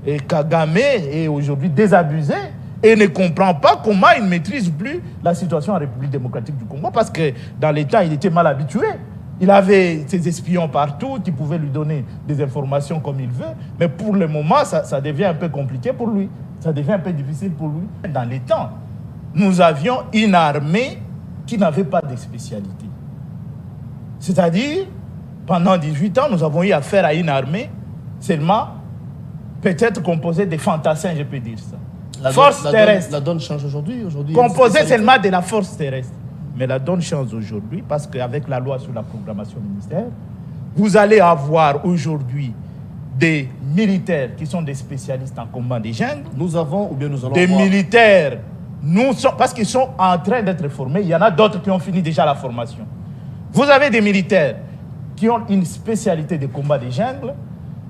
Et Kagame est aujourd'hui désabusé et ne comprend pas comment il ne maîtrise plus la situation en République démocratique du Congo, parce que dans l'État, il était mal habitué. Il avait ses espions partout qui pouvaient lui donner des informations comme il veut, mais pour le moment, ça devient un peu compliqué pour lui. Ça devient un peu difficile pour lui. Dans les temps, nous avions une armée qui n'avait pas de spécialité. C'est-à-dire, pendant 18 ans, nous avons eu affaire à une armée seulement peut-être composée des fantassins, je peux dire ça. La donne change aujourd'hui. Composée seulement de la force terrestre. Mais la donne change aujourd'hui parce qu'avec la loi sur la programmation ministérielle, vous allez avoir aujourd'hui des militaires qui sont des spécialistes en combat des jeunes. Nous allons des voir. Militaires, parce qu'ils sont en train d'être formés. Il y en a d'autres qui ont fini déjà la formation. Vous avez des militaires qui ont une spécialité de combat des jungles.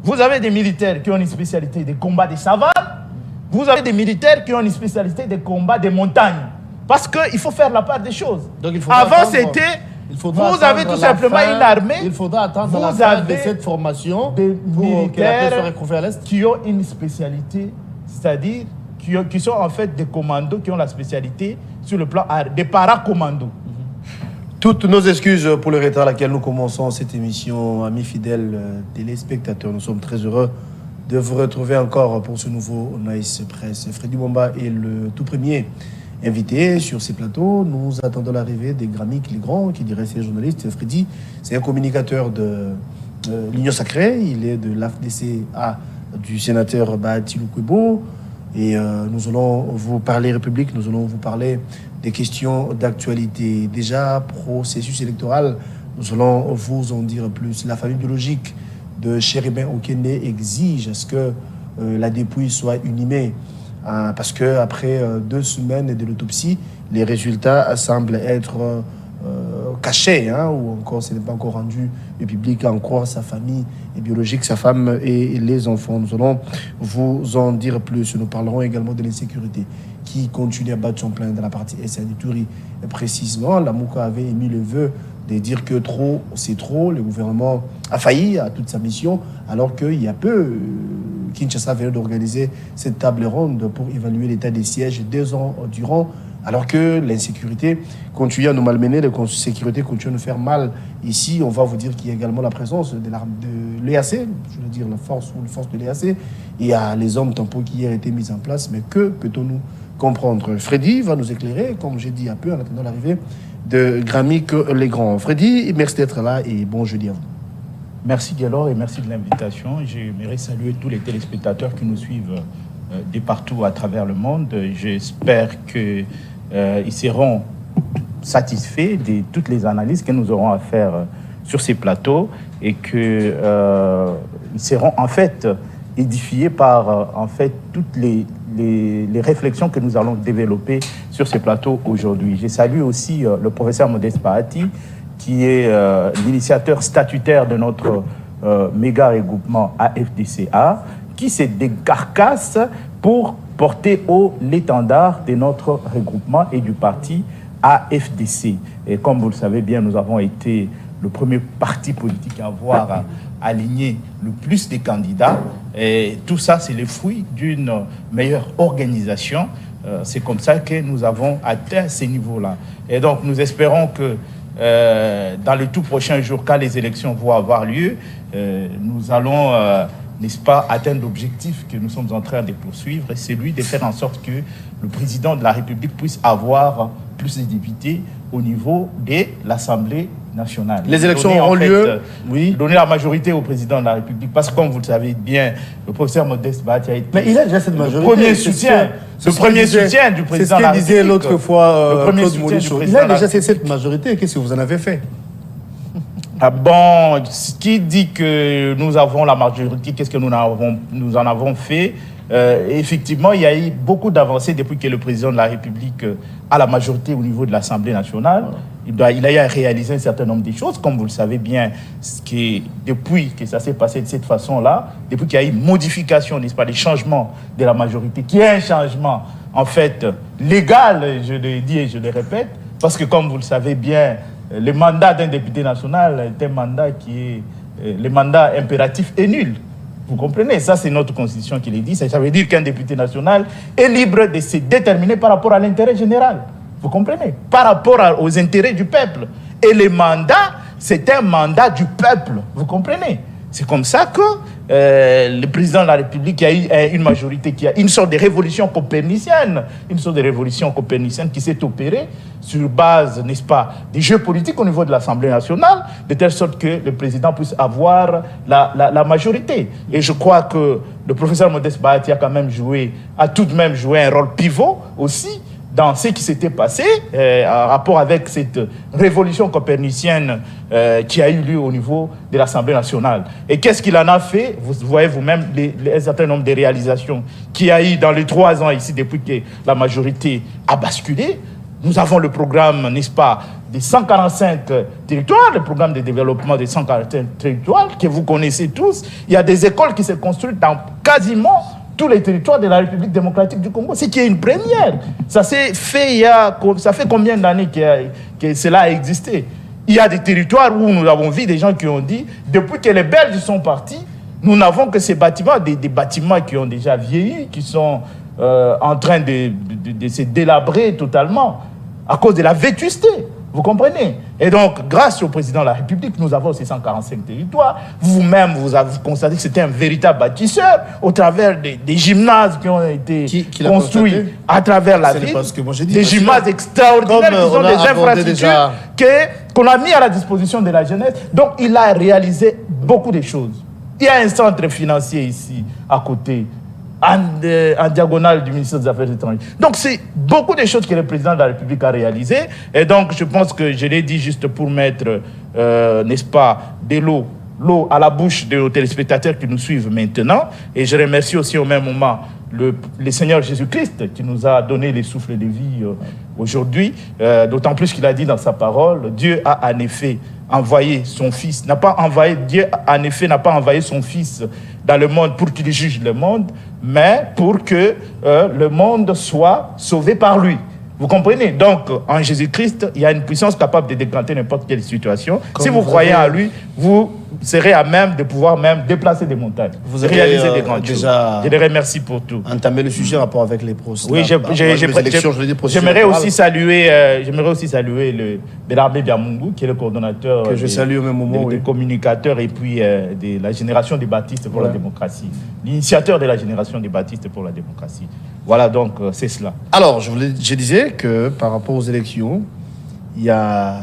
Vous avez des militaires qui ont une spécialité de combat des savanes. Vous avez des militaires qui ont une spécialité de combat des montagnes. Parce qu'il faut faire la part des choses. Donc, avant, c'était... Vous avez tout simplement une armée. Il faudra attendre la fin de cette formation des militaires soit recouvrée à l'Est. Qui ont une spécialité, c'est-à-dire qui sont en fait des commandos qui ont la spécialité sur le plan des paracommandos. Toutes nos excuses pour le retard à laquelle nous commençons cette émission, amis fidèles téléspectateurs. Nous sommes très heureux de vous retrouver encore pour ce nouveau Nice Press. Freddy Mwamba est le tout premier invité sur ces plateaux. Nous attendons l'arrivée des Grammic les grands, qui diraient ces journalistes. Freddy, c'est un communicateur de l'Union Sacrée. Il est de l'AFDCA du sénateur Bahati Lukwebo. Et nous allons vous parler République, nous allons vous parler des questions d'actualité. Déjà, processus électoral, nous allons vous en dire plus. La famille biologique de Chéribin Okene exige à ce que la dépouille soit inhumée. Parce qu'après 2 semaines de l'autopsie, les résultats semblent être cachés, ou encore ce n'est pas encore rendu public, à en croire sa famille biologique, sa femme et les enfants. Nous allons vous en dire plus. Nous parlerons également de l'insécurité qui continue à battre son plein dans la partie SND-Touri. Précisément, la Mouka avait émis le vœu de dire que trop, c'est trop. Le gouvernement a failli à toute sa mission, alors qu'il y a peu, Kinshasa vient d'organiser cette table ronde pour évaluer l'état des sièges 2 ans durant, alors que l'insécurité continue à nous malmener, l'insécurité continue à nous faire mal. Ici, on va vous dire qu'il y a également la présence de l'EAC, je veux dire la force de l'EAC. Il y a les hommes tampons qui ont été mis en place, mais que peut-on comprendre? Freddy va nous éclairer, comme j'ai dit un peu en attendant l'arrivée de Grammic les grands. Freddy, merci d'être là et bon jeudi à vous. Merci Guélor et merci de l'invitation. J'aimerais saluer tous les téléspectateurs qui nous suivent de partout à travers le monde. J'espère qu'ils seront satisfaits de toutes les analyses que nous aurons à faire sur ces plateaux et qu'ils seront en fait édifiés par en fait toutes les réflexions que nous allons développer sur ces plateaux aujourd'hui. Je salue aussi le professeur Modeste Bahati, qui est l'initiateur statutaire de notre méga regroupement AFDCA, qui se décarcasse pour porter haut l'étendard de notre regroupement et du parti AFDC. Et comme vous le savez bien, nous avons été le premier parti politique à avoir aligné le plus de candidats. Et tout ça, c'est le fruit d'une meilleure organisation. C'est comme ça que nous avons atteint ces niveaux-là. Et donc, nous espérons que dans les tout prochains jours, quand les élections vont avoir lieu, nous allons, n'est-ce pas, atteindre l'objectif que nous sommes en train de poursuivre, et c'est lui de faire en sorte que le président de la République puisse avoir plus de députés au niveau de l'Assemblée nationale. Les élections auront lieu, donner la majorité au président de la République, parce que comme vous le savez bien, le professeur Modeste Bahati a été mais il a déjà cette majorité. Le premier soutien du président de la République. C'est ce qu'il disait l'autre fois, Claude Moulichou. Il a déjà cette majorité. Qu'est-ce que vous en avez fait? Ah bon, ce qui dit que nous avons la majorité, qu'est-ce que nous en avons fait? Effectivement, il y a eu beaucoup d'avancées depuis que le président de la République a la majorité au niveau de l'Assemblée nationale. Il a réalisé un certain nombre de choses, comme vous le savez bien, depuis que ça s'est passé de cette façon-là, depuis qu'il y a eu modification, n'est-ce pas, des changements de la majorité, qui est un changement, en fait, légal, je le dis et je le répète, parce que comme vous le savez bien, le mandat d'un député national est un mandat qui est le mandat impératif et nul. Vous comprenez? Ça, c'est notre constitution qui le dit. Ça veut dire qu'un député national est libre de se déterminer par rapport à l'intérêt général. Vous comprenez? Par rapport aux intérêts du peuple. Et le mandat, c'est un mandat du peuple. Vous comprenez? C'est comme ça que le président de la République a eu une majorité qui a une sorte de révolution copernicienne. Une sorte de révolution copernicienne qui s'est opérée sur base, n'est-ce pas, des jeux politiques au niveau de l'Assemblée nationale, de telle sorte que le président puisse avoir la majorité. Et je crois que le professeur Modeste Bahati a tout de même joué un rôle pivot aussi dans ce qui s'était passé en rapport avec cette révolution copernicienne qui a eu lieu au niveau de l'Assemblée nationale. Et qu'est-ce qu'il en a fait? Vous voyez vous-même un certain nombre de réalisations qu'il y a eu dans les 3 ans ici depuis que la majorité a basculé. Nous avons le programme, n'est-ce pas, des 145 territoires, le programme de développement des 145 territoires que vous connaissez tous. Il y a des écoles qui se construisent dans quasiment tous les territoires de la République démocratique du Congo, ce qui est une première. Ça s'est fait ça fait combien d'années que cela a existé? Il y a des territoires où nous avons vu des gens qui ont dit, depuis que les Belges sont partis, nous n'avons que ces bâtiments, des bâtiments qui ont déjà vieilli, qui sont en train de se délabrer totalement à cause de la vétusté. Vous comprenez? Et donc, grâce au président de la République, nous avons ces 145 territoires. Vous-même, vous avez constaté que c'était un véritable bâtisseur au travers des gymnases qui ont été construits à travers la ville. Des gymnases extraordinaires qui sont des infrastructures qu'on a mis à la disposition de la jeunesse. Donc, il a réalisé beaucoup de choses. Il y a un centre financier ici, à côté, en diagonale du ministère des Affaires étrangères. Donc, c'est beaucoup de choses que le président de la République a réalisées. Et donc, je pense que je l'ai dit juste pour mettre, n'est-ce pas, de l'eau à la bouche de nos téléspectateurs qui nous suivent maintenant. Et je remercie aussi au même moment le Seigneur Jésus-Christ qui nous a donné les souffles de vie aujourd'hui. D'autant plus qu'il a dit dans sa parole, Dieu a en effet envoyé son Fils, Dieu en effet n'a pas envoyé son Fils dans le monde pour qu'il juge le monde, mais pour que le monde soit sauvé par lui. Vous comprenez? Donc, en Jésus-Christ, il y a une puissance capable de décanter n'importe quelle situation. Si vous croyez en lui, vous serez à même de pouvoir même déplacer des montagnes, vous avez réaliser des grandes choses. Je les remercie pour tout. Entamé le sujet en rapport avec les procès. Oui, j'aimerais aussi saluer Bélarmé Biamungu, qui est le coordonnateur que je salue au même moment, des communicateurs et puis de la génération des baptistes pour la démocratie. L'initiateur de la génération des baptistes pour la démocratie. Voilà, donc c'est cela. Alors, je disais que par rapport aux élections, il y a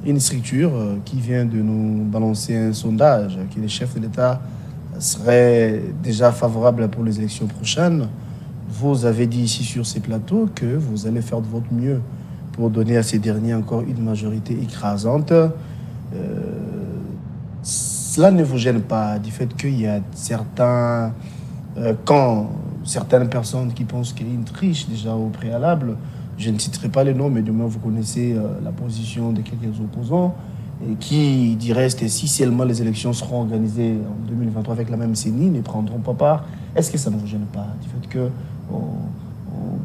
une structure qui vient de nous balancer un sondage que les chefs de l'État seraient déjà favorables pour les élections prochaines. Vous avez dit ici sur ces plateaux que vous allez faire de votre mieux pour donner à ces derniers encore une majorité écrasante. Cela ne vous gêne pas du fait qu'il y a certaines personnes qui pensent qu'il y a une triche déjà au préalable? Je ne citerai pas les noms, mais du moins vous connaissez la position de quelques opposants et qui diraient que si seulement les élections seront organisées en 2023 avec la même CENI, ne prendront pas part. Est-ce que ça ne vous gêne pas du fait qu'on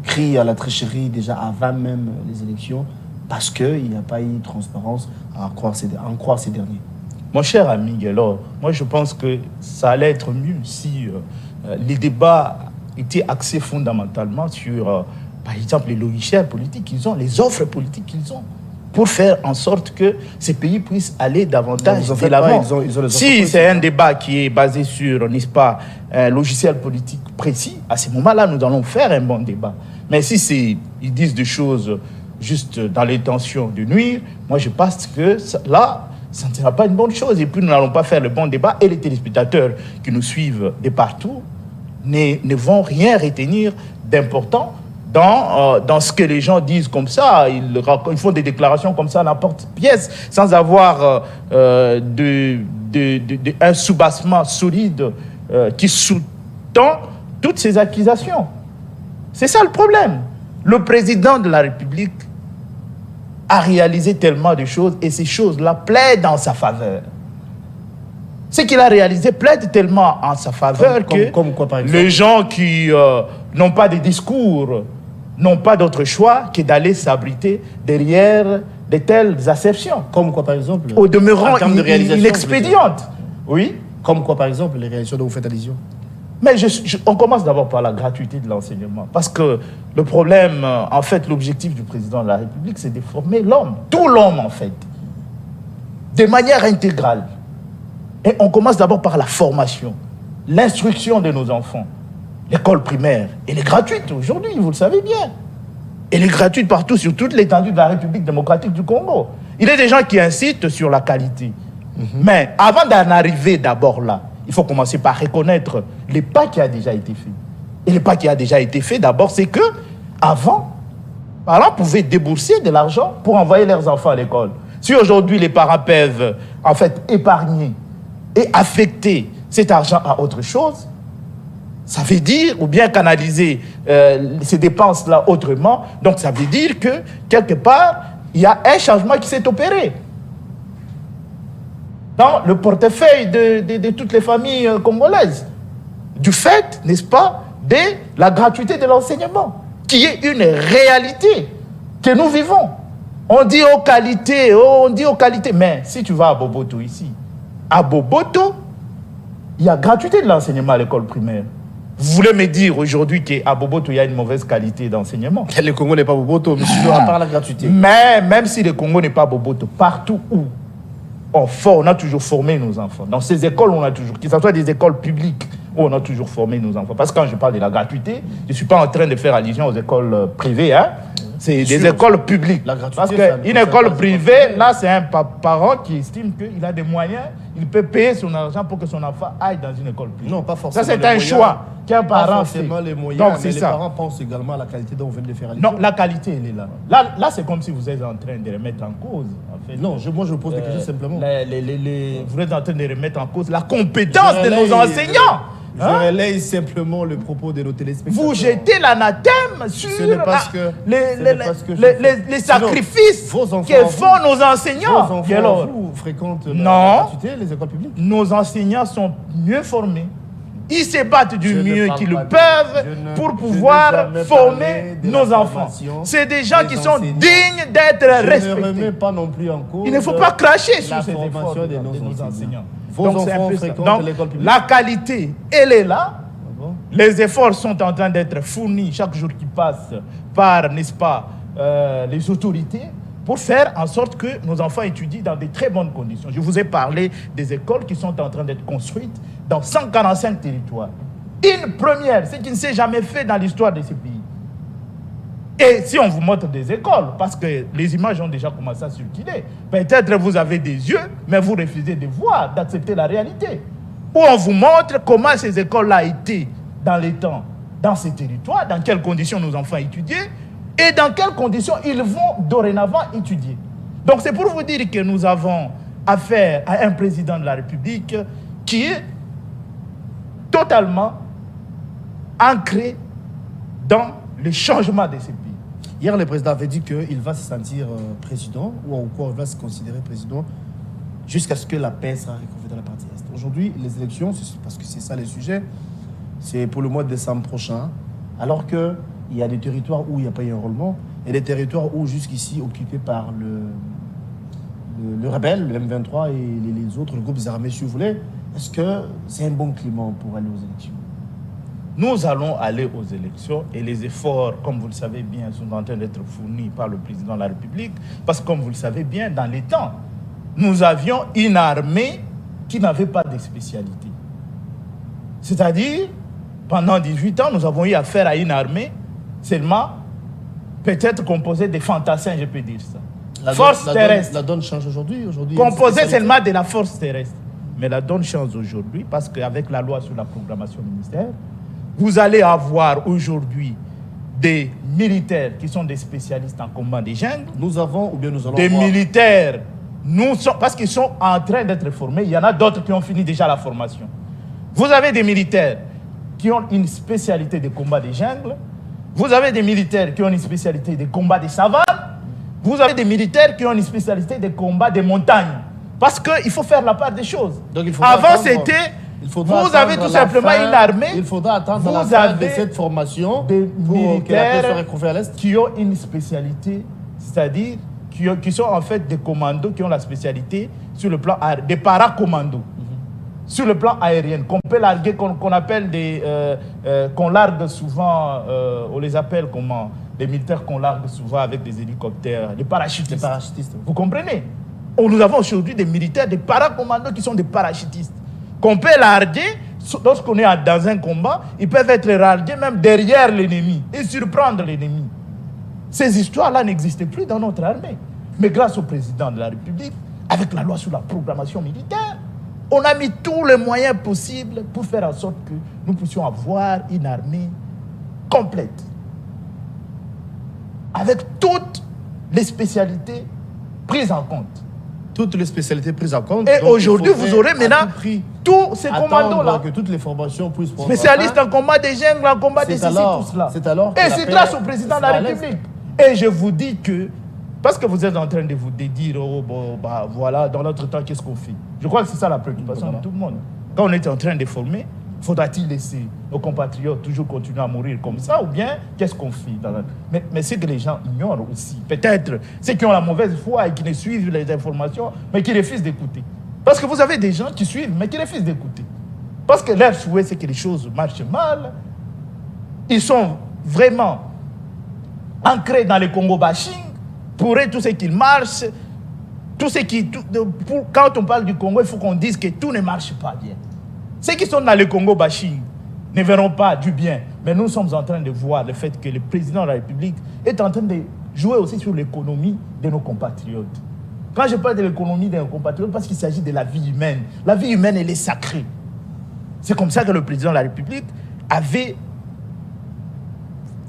crie à la tricherie déjà avant même les élections parce qu'il n'y a pas eu de transparence à en croire ces derniers? Mon cher ami Guélor, moi je pense que ça allait être mieux si les débats étaient axés fondamentalement sur... par exemple, les logiciels politiques qu'ils ont, les offres politiques qu'ils ont, pour faire en sorte que ces pays puissent aller davantage de l'avant. Si c'est un débat qui est basé sur, n'est-ce pas, un logiciel politique précis, à ce moment-là, nous allons faire un bon débat. Mais si ils disent des choses juste dans l'intention de nuire, moi je pense que là, ça ne sera pas une bonne chose. Et puis nous n'allons pas faire le bon débat. Et les téléspectateurs qui nous suivent de partout ne vont rien retenir d'important dans ce que les gens disent comme ça. Ils font des déclarations comme ça à n'importe pièce, sans avoir un soubassement solide qui sous-tend toutes ces accusations. C'est ça le problème. Le président de la République a réalisé tellement de choses et ces choses-là plaident en sa faveur. Ce qu'il a réalisé plaide tellement en sa faveur comme quoi, par exemple? Les gens qui n'ont pas de discours n'ont pas d'autre choix que d'aller s'abriter derrière de telles assertions. Comme quoi, par exemple? Au demeurant, inexpédiente. Oui. Comme quoi, par exemple, les réalisations dont vous faites allusion? Mais on commence d'abord par la gratuité de l'enseignement. Parce que le problème, en fait, l'objectif du président de la République, c'est de former l'homme, tout l'homme en fait, de manière intégrale. Et on commence d'abord par la formation, l'instruction de nos enfants. L'école primaire, elle est gratuite aujourd'hui, vous le savez bien. Elle est gratuite partout, sur toute l'étendue de la République démocratique du Congo. Il y a des gens qui incitent sur la qualité. Mais avant d'en arriver d'abord là, il faut commencer par reconnaître les pas qui a déjà été fait. Et les pas qui a déjà été fait, d'abord, c'est que avant, les parents pouvaient débourser de l'argent pour envoyer leurs enfants à l'école. Si aujourd'hui les parents peuvent en fait épargner et affecter cet argent à autre chose, ça veut dire, ou bien canaliser ces dépenses-là autrement, donc ça veut dire que quelque part, il y a un changement qui s'est opéré dans le portefeuille de toutes les familles congolaises, du fait, n'est-ce pas, de la gratuité de l'enseignement, qui est une réalité que nous vivons. On dit aux qualités, mais si tu vas à Boboto ici, à Boboto, il y a gratuité de l'enseignement à l'école primaire. Vous voulez me dire aujourd'hui qu'à Boboto, il y a une mauvaise qualité d'enseignement? Le Congo n'est pas Boboto, monsieur, à part la gratuité. Mais même si le Congo n'est pas Boboto, partout où on a toujours formé nos enfants. Dans ces écoles, on a toujours, que ce soit des écoles publiques, où on a toujours formé nos enfants. Parce que quand je parle de la gratuité, je ne suis pas en train de faire allusion aux écoles privées. Hein. C'est des écoles publiques. Parce qu'une école privée, là, c'est un parent qui estime qu'il a des moyens, il peut payer son argent pour que son enfant aille dans une école privée. Non, pas forcément. Ça, c'est un choix qu'un parent fait. Pas forcément les moyens, donc, mais les parents pensent également à la qualité dont vous venez de faire allusion. Non, la qualité, elle est là. Là, c'est comme si vous êtes en train de remettre en cause. En fait, non, moi, je pose des questions simplement. Vous êtes en train de remettre en cause la compétence de nos enseignants. Je relaye simplement le propos de nos téléspectateurs. Vous jetez l'anathème sur les sacrifices que font nos enseignants. Vos enfants, vous fréquentent les écoles publiques? Nos enseignants sont mieux formés. Ils se battent du mieux qu'ils peuvent pour pouvoir former nos enfants. C'est des gens qui sont dignes d'être respectés. Je ne remets pas non plus en cause. Il ne faut pas cracher sur ces efforts de nos enseignants. Donc, la qualité, elle est là. Les efforts sont en train d'être fournis chaque jour qui passe par, n'est-ce pas, les autorités pour faire en sorte que nos enfants étudient dans de très bonnes conditions. Je vous ai parlé des écoles qui sont en train d'être construites dans 145 territoires. Une première, ce qui ne s'est jamais fait dans l'histoire de ce pays. Et si on vous montre des écoles, parce que les images ont déjà commencé à circuler, peut-être vous avez des yeux, mais vous refusez de voir, d'accepter la réalité. Où on vous montre comment ces écoles-là étaient dans les temps, dans ces territoires, dans quelles conditions nos enfants étudiaient, et dans quelles conditions ils vont dorénavant étudier. Donc c'est pour vous dire que nous avons affaire à un président de la République qui est totalement ancré dans le changement de ces pays. Hier, le président avait dit qu'il va se sentir président, ou encore il va se considérer président, jusqu'à ce que la paix sera retrouvée dans la partie Est. Aujourd'hui, les élections, parce que c'est ça le sujet, c'est pour le mois de décembre prochain, alors qu'il y a des territoires où il n'y a pas eu enrôlement, et des territoires où, jusqu'ici, occupés par le rebelle, le M23 et les autres groupes armés, si vous voulez, est-ce que c'est un bon climat pour aller aux élections? Nous allons aller aux élections et les efforts, comme vous le savez bien, sont en train d'être fournis par le président de la République. Parce que, comme vous le savez bien, dans les temps, nous avions une armée qui n'avait pas de spécialité. C'est-à-dire, pendant 18 ans, nous avons eu affaire à une armée seulement peut-être composée des fantassins, je peux dire ça. Force terrestre. La donne change aujourd'hui. Composée seulement de la force terrestre. Mais la donne change aujourd'hui parce qu'avec la loi sur la programmation ministérielle, vous allez avoir aujourd'hui des militaires qui sont des spécialistes en combat des jungles. Nous allons des avoir militaires, parce qu'ils sont en train d'être formés. Il y en a d'autres qui ont fini déjà la formation. Vous avez des militaires qui ont une spécialité de combat des jungles. Vous avez des militaires qui ont une spécialité de combat des savanes. Vous avez des militaires qui ont une spécialité de combat des montagnes. Parce qu'il faut faire la part des choses. Donc, avant, c'était... Vous avez tout simplement une armée. Il faudra attendre la fin de cette formation des militaires à l'Est qui ont une spécialité, c'est-à-dire qui sont en fait des commandos qui ont la spécialité sur le plan des paracommandos. sur le plan aérien, qu'on peut larguer, qu'on appelle qu'on largue souvent, on les appelle comment? Les militaires qu'on largue souvent avec des hélicoptères, les parachutistes. Les parachutistes. Vous comprenez? Nous avons aujourd'hui des militaires, des paracommandos qui sont des parachutistes. Qu'on peut larguer, lorsqu'on est dans un combat, ils peuvent être largués même derrière l'ennemi et surprendre l'ennemi. Ces histoires-là n'existaient plus dans notre armée. Mais grâce au président de la République, avec la loi sur la programmation militaire, on a mis tous les moyens possibles pour faire en sorte que nous puissions avoir une armée complète, avec toutes les spécialités prises en compte. Toutes les spécialités prises en compte. Et aujourd'hui, vous aurez maintenant tous ces commandos-là. Que toutes les formations puissent prendre. Spécialistes en combat des jungles, en combat des ceci, tout cela. Et c'est grâce au président de la République. Et je vous dis que, parce que vous êtes en train de vous dire, oh, bon, bah, voilà, dans notre temps, qu'est-ce qu'on fait? Je crois que c'est ça la préoccupation de tout le monde. Quand on est en train de former, faudra-t-il laisser nos compatriotes toujours continuer à mourir comme ça, ou bien qu'est-ce qu'on fait mais c'est que les gens ignorent aussi. Peut-être ceux qui ont la mauvaise foi et qui ne suivent les informations, mais qui refusent d'écouter. Parce que vous avez des gens qui suivent, mais qui refusent d'écouter. Parce que leur souhait, c'est que les choses marchent mal. Ils sont vraiment ancrés dans le Congo bashing. Pour eux, tout ce qui marche, quand on parle du Congo, il faut qu'on dise que tout ne marche pas bien. Ceux qui sont dans le Congo bashing ne verront pas du bien. Mais nous sommes en train de voir le fait que le président de la République est en train de jouer aussi sur l'économie de nos compatriotes. Quand je parle de l'économie de nos compatriotes, parce qu'il s'agit de la vie humaine. La vie humaine, elle est sacrée. C'est comme ça que le président de la République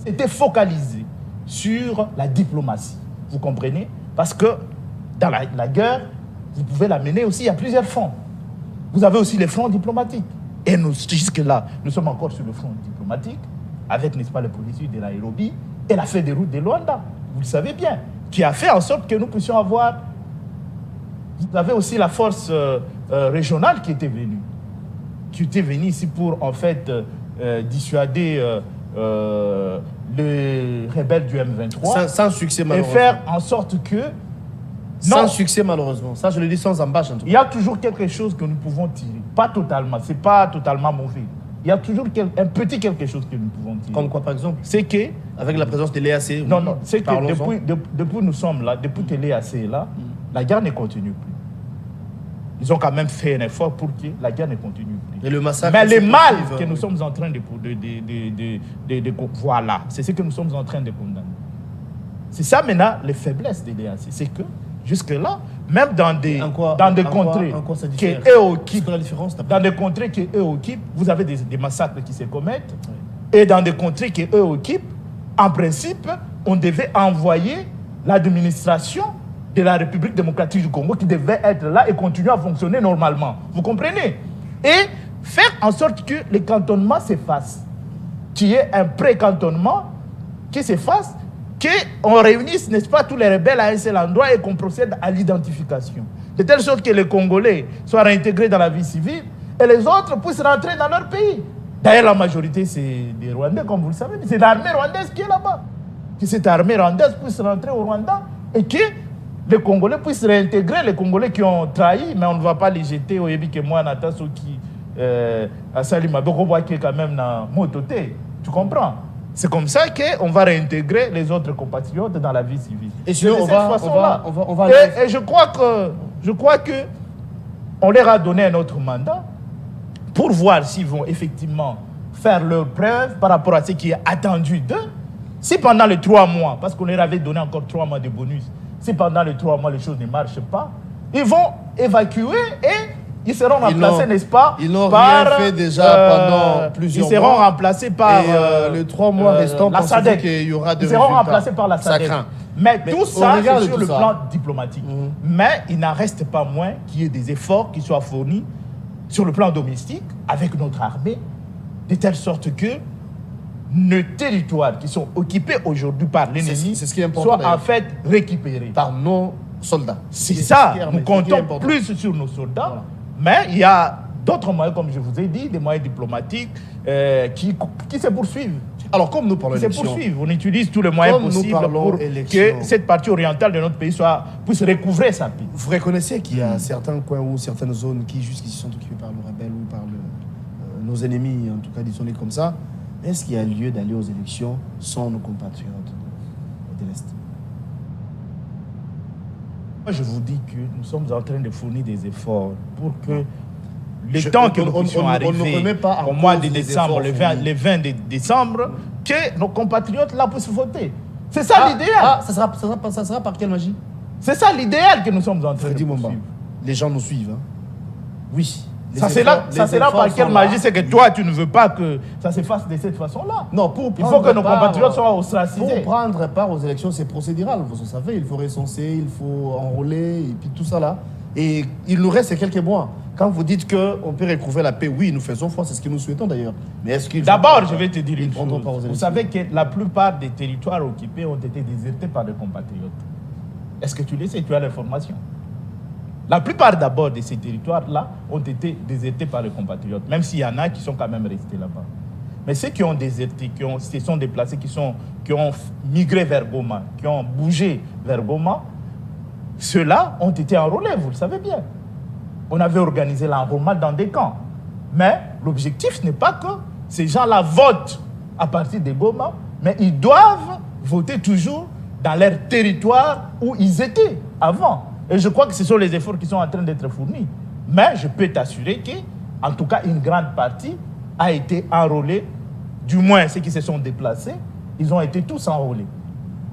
s'était focalisé sur la diplomatie. Vous comprenez? Parce que dans la guerre, vous pouvez la mener aussi à plusieurs fronts. Vous avez aussi les fronts diplomatiques. Et nous, jusque-là, nous sommes encore sur le front diplomatique, avec, n'est-ce pas, le processus de Nairobi et la feuille de route de Luanda, vous le savez bien, qui a fait en sorte que nous puissions avoir... Vous avez aussi la force régionale qui était venue ici pour, en fait, dissuader les rebelles du M23. Sans succès, malheureusement. Et faire en sorte que... Sans succès, malheureusement. Ça, je le dis sans embâche, en tout cas. Il y a toujours quelque chose que nous pouvons tirer. Pas totalement. Ce n'est pas totalement mauvais. Il y a toujours un petit quelque chose que nous pouvons tirer. Comme quoi, par exemple? C'est que... Avec la présence de l'EAC. Non, non. C'est que depuis nous sommes là, depuis que l'EAC est là, la guerre ne continue plus. Ils ont quand même fait un effort pour que la guerre ne continue plus. Et le massacre... Mais le mal que nous sommes en train de voilà, c'est ce que nous sommes en train de condamner. C'est ça maintenant, les faiblesses de l'EAC. C'est que jusque-là, même dans des contrées qui eux occupent, dans des contrées qui eux occupent, vous avez des massacres qui se commettent. Oui. Et dans des contrées qui eux occupent, en principe, on devait envoyer l'administration de la République démocratique du Congo qui devait être là et continuer à fonctionner normalement. Vous comprenez? Et faire en sorte que le cantonnement s'efface. Qu'il y ait un pré-cantonnement qui s'efface, qu'on réunisse, n'est-ce pas, tous les rebelles à un seul endroit et qu'on procède à l'identification. De telle sorte que les Congolais soient réintégrés dans la vie civile et les autres puissent rentrer dans leur pays. D'ailleurs, la majorité, c'est des Rwandais, comme vous le savez. C'est l'armée rwandaise qui est là-bas. Que cette armée rwandaise puisse rentrer au Rwanda et que les Congolais puissent réintégrer les Congolais qui ont trahi, mais on ne va pas les jeter au Yébi que moi, Natasso, qui a sali ma voit qui est quand même dans Mototé. Tu comprends? C'est comme ça qu'on va réintégrer les autres compatriotes dans la vie civile. Et sinon, on va et je crois que on leur a donné un autre mandat pour voir s'ils vont effectivement faire leur preuve par rapport à ce qui est attendu d'eux. Si pendant les 3 mois, parce qu'on leur avait donné encore 3 mois de bonus, si pendant les 3 mois les choses ne marchent pas, ils vont évacuer et ils seront remplacés, n'est-ce pas? Ils n'ont rien fait déjà pendant plusieurs mois. Ils seront remplacés par les 3 mois restants, la SADC. Qu'il y aura des ils seront remplacés par la SADC. Mais tout ça, c'est sur le plan diplomatique. Mais il n'en reste pas moins qu'il y ait des efforts qui soient fournis sur le plan domestique avec notre armée, de telle sorte que nos territoires qui sont occupés aujourd'hui par l'ennemi soient en fait récupérés par nos soldats. C'est ça, nous comptons plus sur nos soldats. Voilà. Mais il y a d'autres moyens, comme je vous ai dit, des moyens diplomatiques qui se poursuivent. Alors, comme nous parlons C'est d'élection, poursuivre. On utilise tous les moyens Comme nous possibles parlons pour élection. que cette partie orientale de notre pays puisse recouvrer sa paix. vous reconnaissez qu'il y a certains coins ou certaines zones qui jusqu'ici sont occupées par le rebelle ou par nos ennemis, en tout cas disons-les comme ça. Est-ce qu'il y a lieu d'aller aux élections sans nos compatriotes de l'Est? Moi, je vous dis que nous sommes en train de fournir des efforts pour que le temps que nous puissions arriver au mois de décembre, le 20 de décembre, que nos compatriotes là puissent voter. C'est ça l'idéal. Ça sera par quelle magie? C'est ça l'idéal que nous sommes en train de Dis-moi, poursuivre. les gens nous suivent. Hein? Oui. Ça sera par quelle magie? C'est que toi, tu ne veux pas que ça se fasse de cette façon-là. Non, il faut que nos compatriotes soient ostracisés. Pour prendre part aux élections, c'est procédural. Vous savez, il faut recenser, il faut enrôler, et puis tout ça là. Et il nous reste quelques mois. Quand vous dites qu'on peut recouvrir la paix, oui, nous faisons foi, c'est ce que nous souhaitons d'ailleurs. Mais est-ce qu'il D'abord, je vais te dire une prendront part aux chose. Vous élections. savez que la plupart des territoires occupés ont été désertés par des compatriotes. Est-ce que tu le sais? Tu as l'information. La plupart d'abord de ces territoires-là ont été désertés par les compatriotes, même s'il y en a qui sont quand même restés là-bas. Mais ceux qui ont déserté, qui se sont déplacés, qui ont migré vers Goma, qui ont bougé vers Goma, ceux-là ont été enrôlés, vous le savez bien. On avait organisé l'enrôlement dans des camps. Mais l'objectif n'est pas que ces gens-là votent à partir de Goma, mais ils doivent voter toujours dans leur territoire où ils étaient avant. Et je crois que ce sont les efforts qui sont en train d'être fournis. Mais je peux t'assurer que, en tout cas, une grande partie a été enrôlée, du moins ceux qui se sont déplacés, ils ont été tous enrôlés.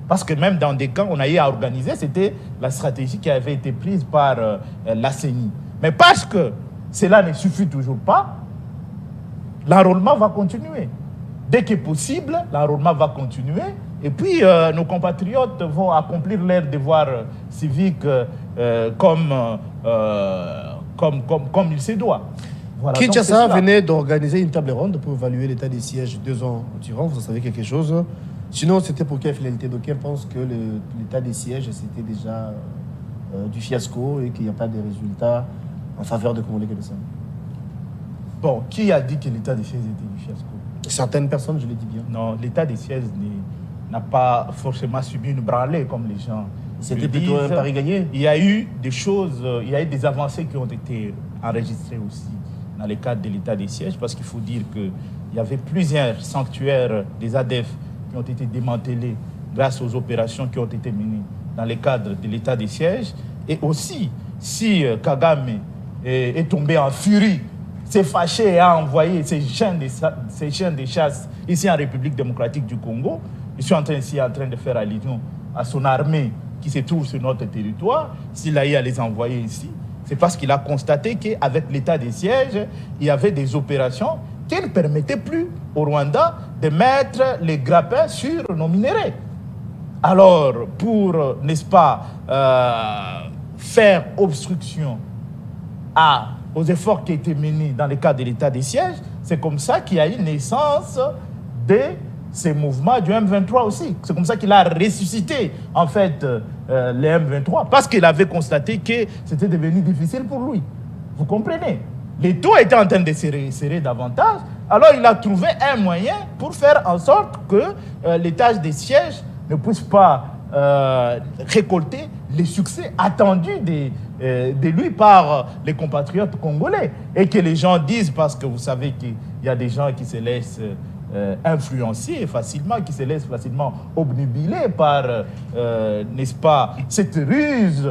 Parce que même dans des camps, on a eu à organiser, c'était la stratégie qui avait été prise par la CENI. Mais parce que cela ne suffit toujours pas, l'enrôlement va continuer. Dès que possible, l'enrôlement va continuer. Et puis, nos compatriotes vont accomplir leur devoir civique comme il se doit. Voilà, Kinshasa venait d'organiser une table ronde pour évaluer l'état des sièges 2 ans durant. Vous en savez quelque chose? Sinon, c'était pour quelle finalité? D'aucuns pensent que l'état des sièges, c'était déjà du fiasco et qu'il n'y a pas de résultats en faveur de Congolais comme ça. Bon, qui a dit que l'état des sièges était du fiasco? Certaines personnes, je le dis bien. Non, l'état des sièges n'a pas forcément subi une branlée comme les gens. C'était plutôt un pari gagné. Il y a eu des choses, il y a eu des avancées qui ont été enregistrées aussi dans le cadre de l'état des sièges, parce qu'il faut dire qu'il y avait plusieurs sanctuaires des ADF qui ont été démantelés grâce aux opérations qui ont été menées dans le cadre de l'état des sièges. Et aussi, si Kagame est tombé en furie, s'est fâché et a envoyé ses chiens de chasse ici en République démocratique du Congo, je suis en train de faire allusion à son armée qui se trouve sur notre territoire, s'il a eu à les envoyer ici, c'est parce qu'il a constaté qu'avec l'état des sièges, il y avait des opérations qui ne permettaient plus au Rwanda de mettre les grappins sur nos minéraux. Alors, pour, n'est-ce pas, faire obstruction aux efforts qui ont été menés dans le cadre de l'état des sièges, c'est comme ça qu'il y a eu naissance de ces mouvements du M23 aussi. C'est comme ça qu'il a ressuscité, en fait, les M23, parce qu'il avait constaté que c'était devenu difficile pour lui. Vous comprenez? Les taux étaient en train de se resserrer davantage, alors il a trouvé un moyen pour faire en sorte que l'étage des sièges ne puisse pas récolter les succès attendus de lui par les compatriotes congolais. Et que les gens disent, parce que vous savez qu'il y a des gens qui se laissent influencer facilement, qui se laissent facilement obnubiler par, n'est-ce pas, cette ruse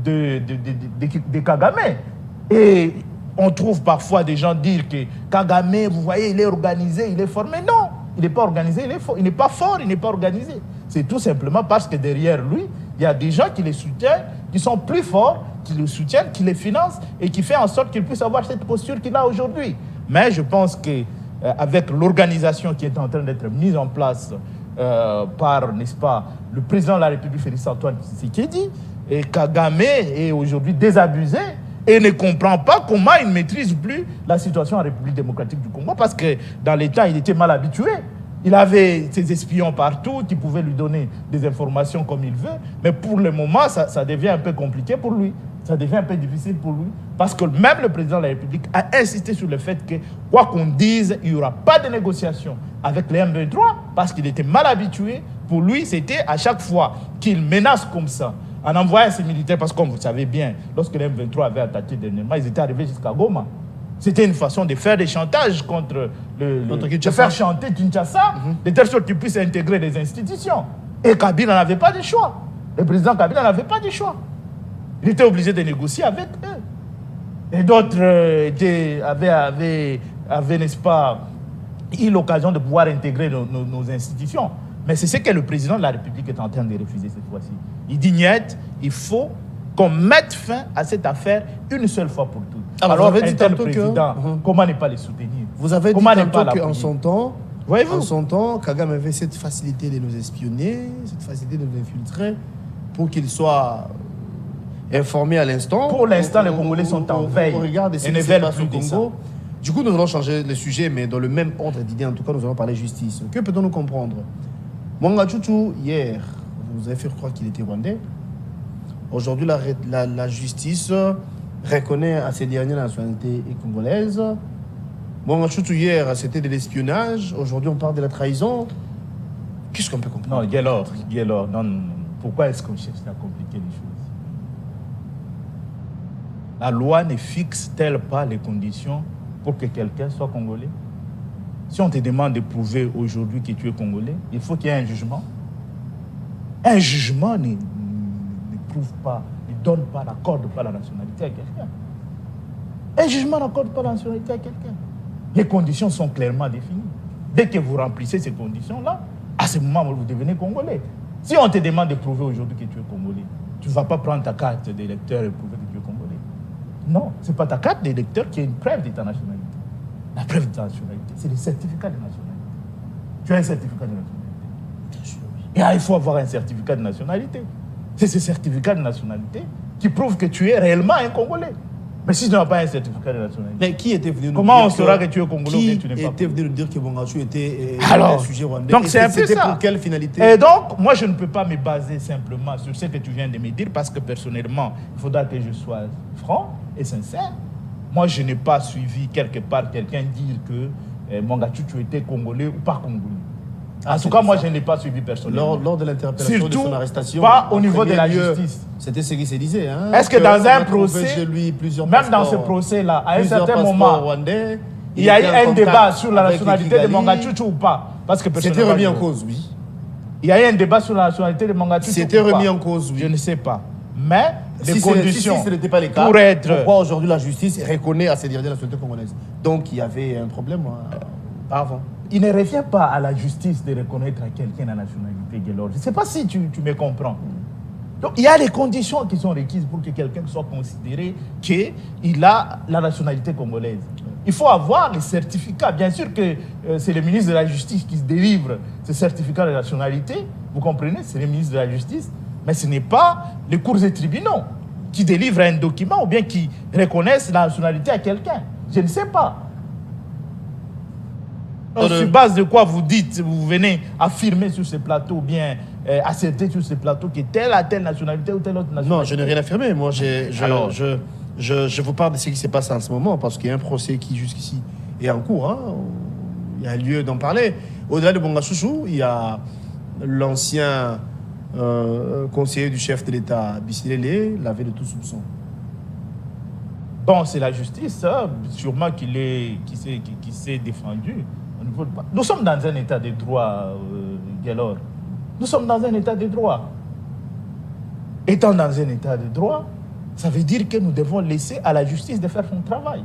de Kagame. Et on trouve parfois des gens dire que Kagame, vous voyez, il est organisé, il est formé. Non, il n'est pas organisé, il n'est pas fort, il n'est pas organisé. C'est tout simplement parce que derrière lui, il y a des gens qui les soutiennent, qui sont plus forts, qui le soutiennent, qui les financent et qui font en sorte qu'il puisse avoir cette posture qu'il a aujourd'hui. Mais je pense que avec l'organisation qui est en train d'être mise en place par, n'est-ce pas, le président de la République, Félix-Antoine Tshisekedi, et Kagame est aujourd'hui désabusé et ne comprend pas comment il ne maîtrise plus la situation en République démocratique du Congo, parce que dans les temps, il était mal habitué. Il avait ses espions partout qui pouvaient lui donner des informations comme il veut. Mais pour le moment, ça devient un peu compliqué pour lui. Ça devient un peu difficile pour lui. Parce que même le président de la République a insisté sur le fait que, quoi qu'on dise, il n'y aura pas de négociation avec les M23 parce qu'il était mal habitué. Pour lui, c'était à chaque fois qu'il menace comme ça, en envoyant ses militaires, parce que comme vous savez bien, lorsque les M23 avaient attaqué dernièrement, ils étaient arrivés jusqu'à Goma. C'était une façon de faire des chantages contre de faire chanter Kinshasa, de telle sorte qu'ils puissent intégrer les institutions. Et Kabila n'avait pas de choix. Le président Kabila n'avait pas de choix. Il était obligé de négocier avec eux. Et d'autres avaient, n'est-ce pas, eu l'occasion de pouvoir intégrer nos institutions. Mais c'est ce que le président de la République est en train de refuser cette fois-ci. Il dit, niet, il faut qu'on mette fin à cette affaire une seule fois pour toutes. Alors, vous avez dit tantôt président, comment ne pas les soutenir? Vous avez dit tantôt qu'en son temps, voyez-vous, en son temps, Kagame avait cette facilité de nous espionner, cette facilité de nous infiltrer pour qu'il soit informé à l'instant. Pour l'instant, les Congolais sont en veille. On regarde et ne veulent plus au Congo. Du coup, nous allons changer le sujet, mais dans le même ordre d'idée, en tout cas, nous allons parler justice. Que peut-on nous comprendre? Mwanga Chouchou, hier, vous avez fait croire qu'il était rwandais. Aujourd'hui, la justice reconnaît à ces dernières nationalités congolaises. Mwanga Chouchou, hier, c'était de l'espionnage. Aujourd'hui, on parle de la trahison. Qu'est-ce qu'on peut comprendre? Non, Guélor, non. Pourquoi est-ce qu'on cherche à compliquer les choses? La loi ne fixe-t-elle pas les conditions pour que quelqu'un soit congolais? Si on te demande de prouver aujourd'hui que tu es congolais, il faut qu'il y ait un jugement. Un jugement ne prouve pas, ne donne pas, n'accorde pas la nationalité à quelqu'un. Un jugement n'accorde pas la nationalité à quelqu'un. Les conditions sont clairement définies. Dès que vous remplissez ces conditions-là, à ce moment, vous devenez congolais. Si on te demande de prouver aujourd'hui que tu es congolais, tu ne vas pas prendre ta carte d'électeur et prouver que tu es congolais. Non, ce n'est pas ta carte d'électeur qui est une preuve de ta nationalité. La preuve de ta nationalité, c'est le certificat de nationalité. Tu as un certificat de nationalité. Bien sûr, oui. Et il faut avoir un certificat de nationalité. C'est ce certificat de nationalité qui prouve que tu es réellement un Congolais. Mais si tu n'as pas un certificat de nationalité, mais qui était venu nous comment on saura que tu es Congolais ou que tu n'es pas? Qui était venu nous dire que Bongachou était un sujet rwandais? Donc c'est un peu ça. C'était pour quelle finalité? Et donc, moi, je ne peux pas me baser simplement sur ce que tu viens de me dire parce que personnellement, il faudra que je sois franc et sincère. Moi, je n'ai pas suivi quelque part quelqu'un dire que Mwanga Chouchou était Congolais ou pas Congolais. En tout cas, moi, je ne l'ai pas suivi personnellement. Lors de l'interpellation de son arrestation, pas au niveau de la justice. C'était ce qui se disait. Hein, est-ce que dans un procès, lui même dans ce procès-là, à un certain moment, rwandais, il y a eu un débat sur la nationalité de Mwanga Chouchou ou pas? Parce que c'était remis en cause, oui. Il y a eu un débat sur la nationalité de Mwanga Chouchou. C'était remis en cause, oui. Je ne sais pas. Mais les conditions si ce n'était pas le cas, pour être... pourquoi aujourd'hui la justice reconnaît à ces dernières nationalités congolaises? Donc il y avait un problème avant. Il ne revient pas à la justice de reconnaître à quelqu'un la nationalité, Guélor. Je ne sais pas si tu me comprends. Donc, il y a les conditions qui sont requises pour que quelqu'un soit considéré qu'il a la nationalité congolaise. Il faut avoir les certificats. Bien sûr que c'est le ministre de la Justice qui délivre ce certificat de nationalité. Vous comprenez? C'est le ministre de la Justice. Mais ce n'est pas les cours et tribunaux qui délivrent un document ou bien qui reconnaissent la nationalité à quelqu'un. Je ne sais pas. Sur base de quoi vous dites, vous venez affirmer sur ce plateau ou bien asserter sur ce plateau que telle a telle nationalité ou telle autre nationalité? Non, je n'ai rien affirmé. Moi, je vous parle de ce qui se passe en ce moment parce qu'il y a un procès qui, jusqu'ici, est en cours. Hein. Il y a lieu d'en parler. Au-delà de Mwanga Chouchou, il y a l'ancien conseiller du chef de l'État, Bissilele, lavé de tout soupçon. Bon, c'est la justice, hein, sûrement qui s'est défendu. Nous sommes dans un état de droit, Guélor. Nous sommes dans un état de droit. Étant dans un état de droit, ça veut dire que nous devons laisser à la justice de faire son travail.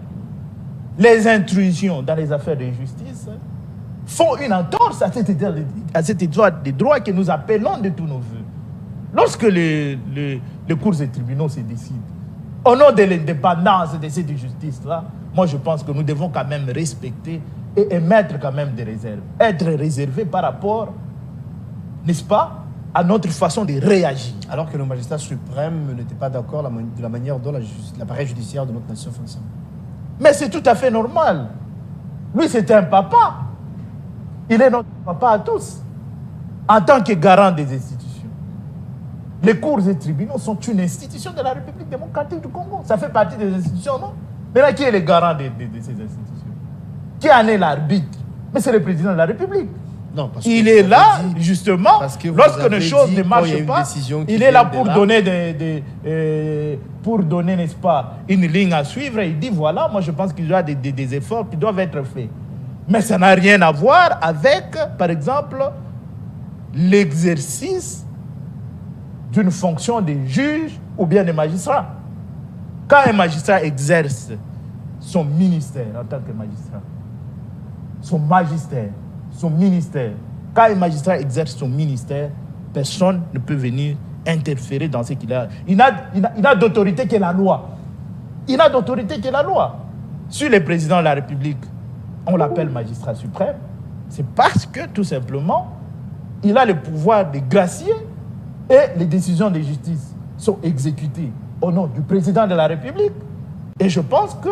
Les intrusions dans les affaires de justice font une entorse à cet état de droit que nous appelons de tous nos voeux. Lorsque les cours et tribunaux se décident, au nom de l'indépendance de cette justice-là, moi je pense que nous devons quand même respecter et émettre quand même des réserves. Être réservé par rapport, n'est-ce pas, à notre façon de réagir. Alors que le magistrat suprême n'était pas d'accord de la manière dont l'appareil judiciaire de notre nation fonctionne. Mais c'est tout à fait normal. Lui, c'était un papa. Il est notre papa à tous, en tant que garant des institutions. Les cours et tribunaux sont une institution de la République démocratique du Congo. Ça fait partie des institutions, non? Mais là, qui est le garant de ces institutions? Qui en est l'arbitre? Mais c'est le président de la République. Non, parce il est là, justement, lorsque les choses ne marchent pas, il est là pour donner pour donner, n'est-ce pas, une ligne à suivre. Et il dit, voilà, moi je pense qu'il y a des efforts qui doivent être faits. Mais ça n'a rien à voir avec, par exemple, l'exercice d'une fonction de juge ou bien de magistrat. Quand un magistrat exerce son ministère en tant que magistrat, son magistère, son ministère, quand un magistrat exerce son ministère, personne ne peut venir interférer dans ce qu'il a. Il n'a d'autorité que la loi. Il n'a d'autorité que la loi. Sur le président de la République, on l'appelle magistrat suprême, c'est parce que, tout simplement, il a le pouvoir de gracier et les décisions de justice sont exécutées au nom du président de la République. Et je pense que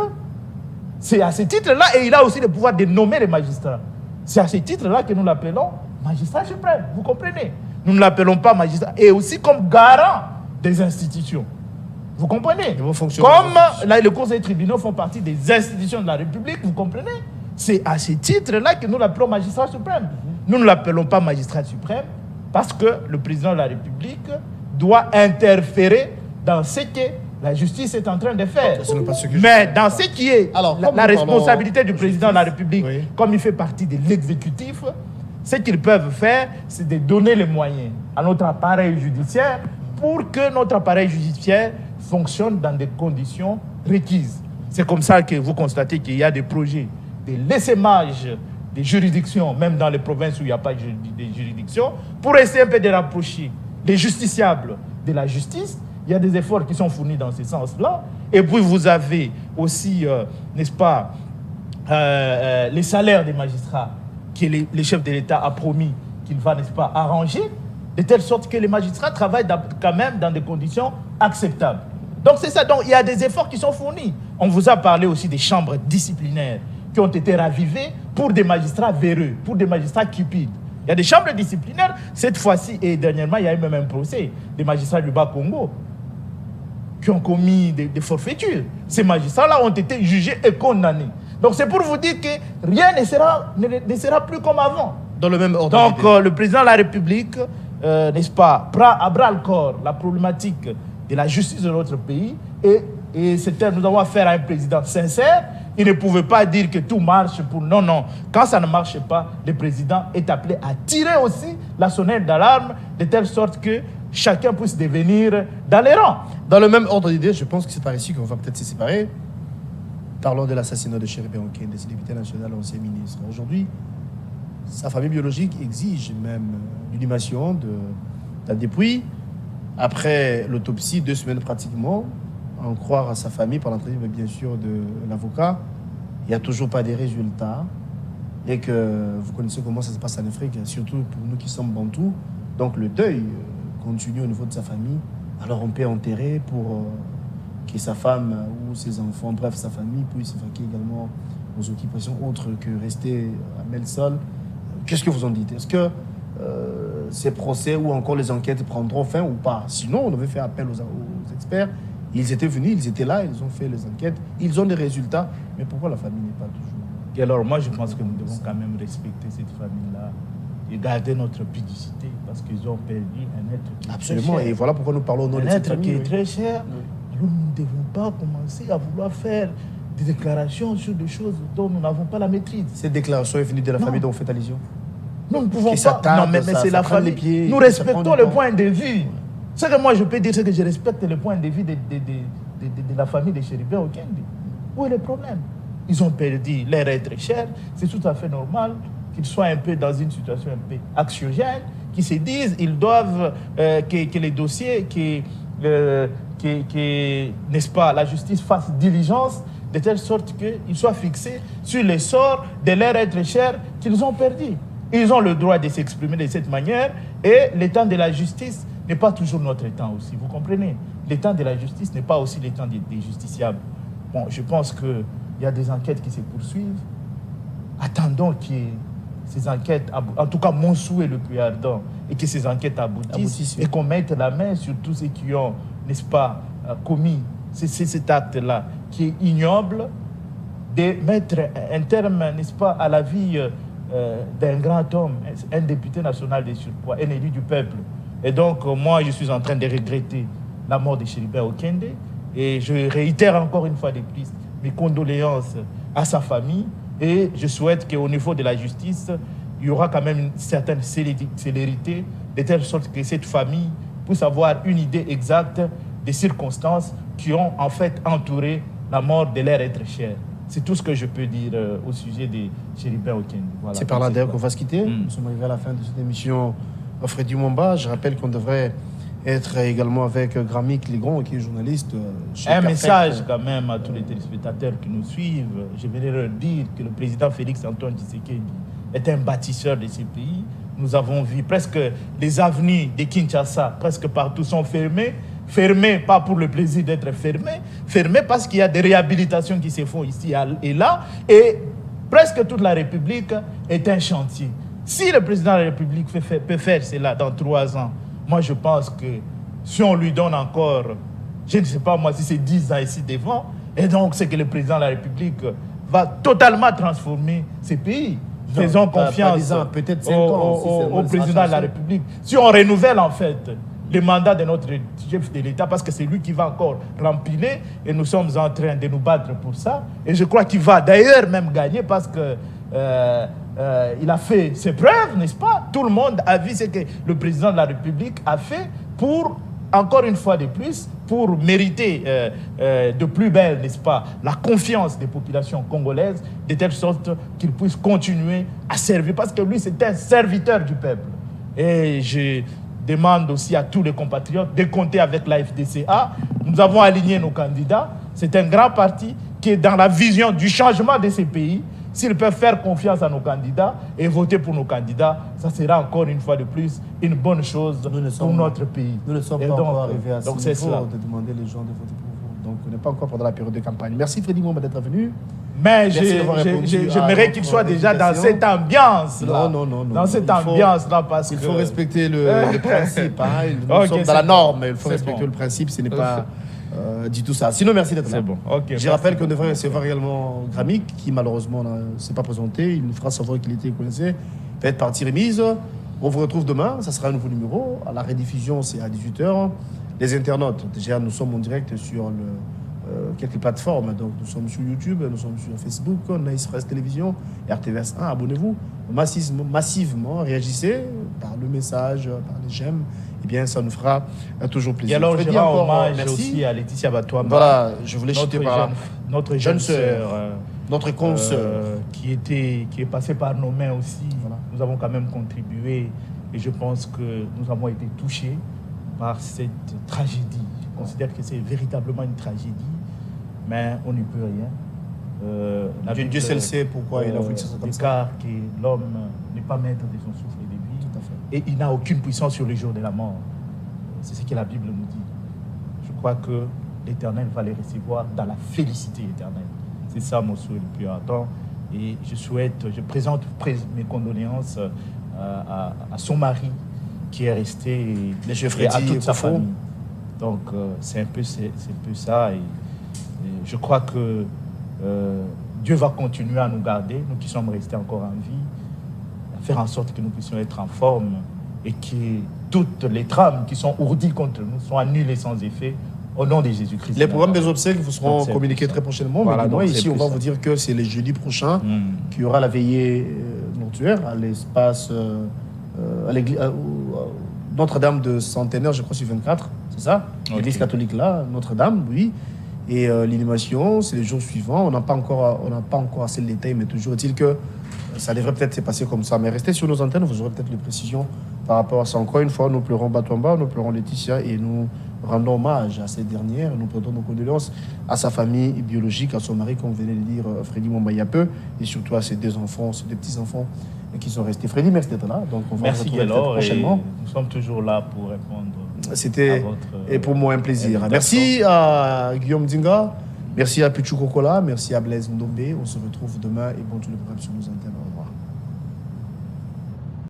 c'est à ce titre-là, et il a aussi le pouvoir de nommer les magistrats. C'est à ce titre-là que nous l'appelons magistrat suprême, vous comprenez? Nous ne l'appelons pas magistrat, et aussi comme garant des institutions. Vous comprenez? Comme là, les conseils et tribunaux font partie des institutions de la République, vous comprenez? C'est à ce titre-là que nous l'appelons magistrat suprême. Nous ne l'appelons pas magistrat suprême parce que le président de la République doit interférer dans ce que la justice est en train de faire. Mais dans ce qui est la responsabilité du président de la République, comme il fait partie de l'exécutif, ce qu'ils peuvent faire, c'est de donner les moyens à notre appareil judiciaire pour que notre appareil judiciaire fonctionne dans des conditions requises. C'est comme ça que vous constatez qu'il y a des projets de l'essaimage des juridictions, même dans les provinces où il n'y a pas de juridiction, pour essayer un peu de rapprocher les justiciables de la justice. Il y a des efforts qui sont fournis dans ce sens-là. Et puis vous avez aussi, n'est-ce pas, les salaires des magistrats que le chef de l'État a promis qu'il va, n'est-ce pas, arranger, de telle sorte que les magistrats travaillent quand même dans des conditions acceptables. Donc c'est ça, donc il y a des efforts qui sont fournis. On vous a parlé aussi des chambres disciplinaires qui ont été ravivées pour des magistrats véreux, pour des magistrats cupides. Il y a des chambres disciplinaires, cette fois-ci et dernièrement, il y a eu même un procès des magistrats du Bas-Congo qui ont commis des forfaitures. Ces magistrats-là ont été jugés et condamnés. Donc c'est pour vous dire que rien ne sera plus comme avant. Dans le même ordre. Donc le président de la République, n'est-ce pas, prend à bras le corps la problématique de la justice de notre pays et nous avons affaire à un président sincère. Il ne pouvait pas dire que tout marche pour... Non, non. Quand ça ne marche pas, le président est appelé à tirer aussi la sonnette d'alarme de telle sorte que chacun puisse devenir dans les rangs. Dans le même ordre d'idée, je pense que c'est par ici qu'on va peut-être se séparer. Parlons de l'assassinat de Chéribert Okende, c'est le député national, ancien ministre. Aujourd'hui, sa famille biologique exige même l'inhumation de la dépouille. Après l'autopsie, 2 semaines pratiquement, à en croire à sa famille, par l'entrée bien sûr de l'avocat, il n'y a toujours pas de résultats. Et que vous connaissez comment ça se passe en Afrique, surtout pour nous qui sommes bantous. Donc le deuil continue au niveau de sa famille. Alors on peut enterrer pour que sa femme ou ses enfants, bref sa famille, puisse vaquer également aux occupations autres que rester à Melsol. Qu'est-ce que vous en dites? Est-ce que ces procès ou encore les enquêtes prendront fin ou pas? Sinon, on avait fait appel aux experts. Ils étaient venus, ils étaient là, ils ont fait les enquêtes, ils ont des résultats. Mais pourquoi la famille n'est pas toujours... Et alors moi je pense que nous devons quand même respecter cette famille-là et garder notre pudicité parce qu'ils ont perdu un être qui est Absolument, très cher. Et voilà pourquoi nous parlons au nom de cette famille. Un être qui est très cher. Nous ne devons pas commencer à vouloir faire des déclarations sur des choses dont nous n'avons pas la maîtrise. Cette déclaration est venue de la famille dont vous faites allusion. Nous ne pouvons pas... Non, mais c'est la famille. Pieds, nous respectons le point de vue. Ce que moi je peux dire, c'est que je respecte le point de vue de la famille de Chéribert Okende. Où est le problème? Ils ont perdu leur être cher. C'est tout à fait normal qu'ils soient un peu dans une situation un peu anxiogène, qu'ils se disent ils doivent que les dossiers, n'est-ce pas, la justice fasse diligence de telle sorte qu'ils soient fixés sur les sorts de leur être cher qu'ils ont perdu. Ils ont le droit de s'exprimer de cette manière et le temps de la justice n'est pas toujours notre temps aussi, vous comprenez? Le temps de la justice n'est pas aussi le temps des justiciables. Bon, je pense qu'il y a des enquêtes qui se poursuivent. Attendons que ces enquêtes, en tout cas mon souhait le plus ardent, et que ces enquêtes aboutissent et qu'on mette la main sur tous ceux qui ont, n'est-ce pas, commis cet acte-là, qui est ignoble, de mettre un terme, n'est-ce pas, à la vie d'un grand homme, un député national de surpoids, un élu du peuple. Et donc, moi, je suis en train de regretter la mort de Chéribin Okende, et je réitère encore une fois de plus mes condoléances à sa famille, et je souhaite qu'au niveau de la justice, il y aura quand même une certaine célérité, de telle sorte que cette famille puisse avoir une idée exacte des circonstances qui ont en fait entouré la mort de leur être cher. C'est tout ce que je peux dire au sujet de Chéribin Okende. Voilà. C'est par là d'ailleurs qu'on va se quitter. Nous sommes arrivés à la fin de cette émission Freddy Mwamba. Je rappelle qu'on devrait être également avec Gramic Legrand, qui est journaliste. Un message quand même à tous les téléspectateurs qui nous suivent. Je voudrais leur dire que le président Félix-Antoine Tshisekedi est un bâtisseur de ce pays. Nous avons vu presque les avenues de Kinshasa, presque partout sont fermées. Fermées pas pour le plaisir d'être fermées parce qu'il y a des réhabilitations qui se font ici et là. Et presque toute la République est un chantier. Si le président de la République peut faire cela dans 3 ans, moi je pense que si on lui donne encore, je ne sais pas moi si c'est 10 ans ici devant, et donc c'est que le président de la République va totalement transformer ce pays. Faisons confiance peut-être 5 ans, au président de la République. Si on renouvelle en fait le mandat de notre chef de l'État, parce que c'est lui qui va encore remplir, et nous sommes en train de nous battre pour ça. Et je crois qu'il va d'ailleurs même gagner parce que il a fait ses preuves, n'est-ce pas? Tout le monde a vu ce que le président de la République a fait pour, encore une fois de plus, pour mériter de plus belle, n'est-ce pas, la confiance des populations congolaises, de telle sorte qu'il puisse continuer à servir. Parce que lui, c'est un serviteur du peuple. Et je demande aussi à tous les compatriotes de compter avec la FDCA. Nous avons aligné nos candidats. C'est un grand parti qui est dans la vision du changement de ces pays. S'ils peuvent faire confiance à nos candidats et voter pour nos candidats, ça sera encore une fois de plus une bonne chose pour notre pays. Nous ne sommes pas encore arrivés à ce niveau de demander les gens de voter pour vous. Donc on n'est pas encore pendant la période de campagne. Merci Freddy Mwamba d'être venu. Mais j'aimerais qu'il soit déjà dans cette ambiance-là. Non. Dans cette ambiance-là, parce qu'il faut respecter le principe. Nous sommes dans la norme, il faut respecter le principe, ce n'est pas dit tout ça. Sinon, merci d'être là. C'est bon. Je rappelle qu'on devrait recevoir également Gramic, qui malheureusement ne s'est pas présenté. Il nous fera savoir qu'il était connaissé. Peut-être partie remise. On vous retrouve demain, ça sera un nouveau numéro. À la rediffusion, c'est à 18h. Les internautes, déjà, nous sommes en direct sur quelques plateformes. Donc, nous sommes sur YouTube, nous sommes sur Facebook, Nice Press Télévision, RTVS 1. Abonnez-vous massivement, réagissez par le message, par les j'aime. Eh bien, ça nous fera toujours plaisir. Et alors, je rends hommage aussi à Laetitia Batouamba. Voilà, je voulais citer par notre jeune sœur, notre consoeur, qui est passée par nos mains aussi. Voilà. Nous avons quand même contribué, et je pense que nous avons été touchés par cette tragédie. Je considère que c'est véritablement une tragédie, mais on n'y peut rien. Dieu seul sait pourquoi il a voulu que ça soit comme ça. Car que l'homme n'est pas maître de son souffle et de vie. Tout à fait. Et il n'a aucune puissance sur le jour de la mort. C'est ce que la Bible nous dit. Je crois que l'Éternel va les recevoir dans la félicité éternelle. C'est ça mon souhait le plus ardent. Et je présente mes condoléances à son mari qui est resté, et à toute sa famille. Donc c'est un peu ça. Et je crois que Dieu va continuer à nous garder, nous qui sommes restés encore en vie, à faire en sorte que nous puissions être en forme et que toutes les trames qui sont ourdies contre nous soient annulées sans effet au nom de Jésus-Christ. Les programmes des obsèques vous seront communiqués très prochainement. Voilà, mais ici, on va vous dire que c'est le jeudi prochain qu'il y aura la veillée mortuaire à l'espace Notre-Dame de Centenaire, je crois, sur 24, c'est ça? L'église catholique là, Notre-Dame, oui. Et l'inhumation, c'est les jours suivants. On n'a pas encore assez de détails, mais toujours est-il que ça devrait peut-être se passer comme ça. Mais restez sur nos antennes, vous aurez peut-être les précisions par rapport à ça. Encore une fois, nous pleurons Batouamba, nous pleurons Laetitia et nous rendons hommage à cette dernière. Nous prêtons nos condoléances à sa famille biologique, à son mari, comme venait de dire Freddy Mwamba il y a peu, et surtout à ses 2 enfants, ses 2 petits-enfants qui sont restés. Freddy, merci d'être là. Donc on va merci alors, prochainement. Nous sommes toujours là pour répondre. C'était et pour moi un plaisir. Merci à Guillaume Dinga, merci à Pichu Kokola, merci à Blaise Ndombe. On se retrouve demain et bon tous les programmes sur nos antennes.